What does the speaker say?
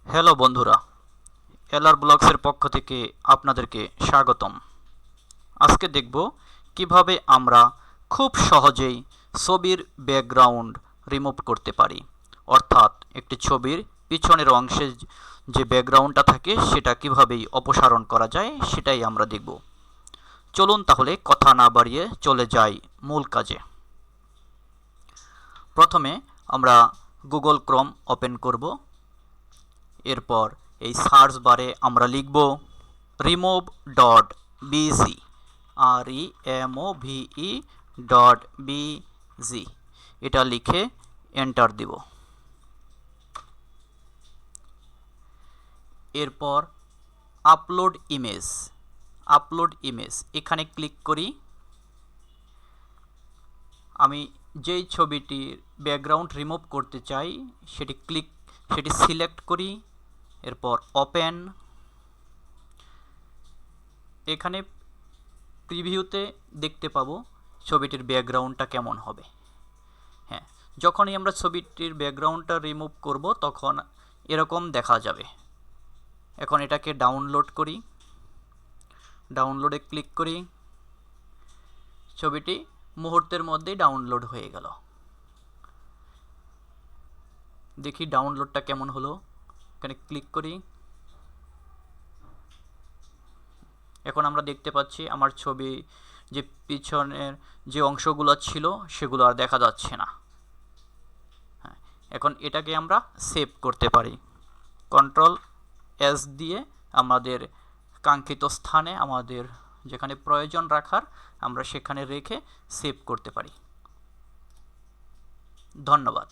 Hello বন্ধুরা, LR ব্লগসের পক্ষ থেকে আপনাদেরকে স্বাগতম। আজকে দেখব কিভাবে আমরা খুব সহজেই ছবির ব্যাকগ্রাউন্ড রিমুভ করতে পারি, অর্থাৎ একটি ছবির পিছনের অংশে যে ব্যাকগ্রাউন্ডটা থাকে সেটা কিভাবেই অপসারণ করা যায় সেটাই আমরা দেখব। চলুন তাহলে কথা না বাড়িয়ে চলে যাই মূল কাজে। প্রথমে আমরা গুগল ক্রোম ওপেন করব। এরপর এই সার্চ বারে আমরা লিখব remove.bg, remove.bg, এটা লিখে এন্টার দিব। এরপর আপলোড ইমেজ এখানে ক্লিক করি। আমি যেই ছবিটির ব্যাকগ্রাউন্ড রিমুভ করতে চাই সেটি সিলেক্ট করি। এরপর ওপেন। এখানে প্রিভিউতে দেখতে পাবো ছবিটির ব্যাকগ্রাউন্ডটা কেমন হবে। হ্যাঁ, যখনই আমরা ছবিটির ব্যাকগ্রাউন্ডটা রিমুভ করব তখন এরকম দেখা যাবে। এখন এটাকে ডাউনলোড করি। ডাউনলোডে ক্লিক করি। ছবিটি মুহূর্তের মধ্যেই ডাউনলোড হয়ে গেল। দেখি ডাউনলোডটা কেমন হলো। এখানে ক্লিক করি। এখন আমরা দেখতে পাচ্ছি আমার ছবি যে পিছনের যে অংশগুলো ছিল সেগুলো আর দেখা যাচ্ছে না। হ্যাঁ, এখন এটাকে আমরা সেভ করতে পারি। Ctrl+S দিয়ে আমাদের কাঙ্ক্ষিত স্থানে, আমাদের যেখানে প্রয়োজন রাখার আমরা সেখানে রেখে সেভ করতে পারি। ধন্যবাদ।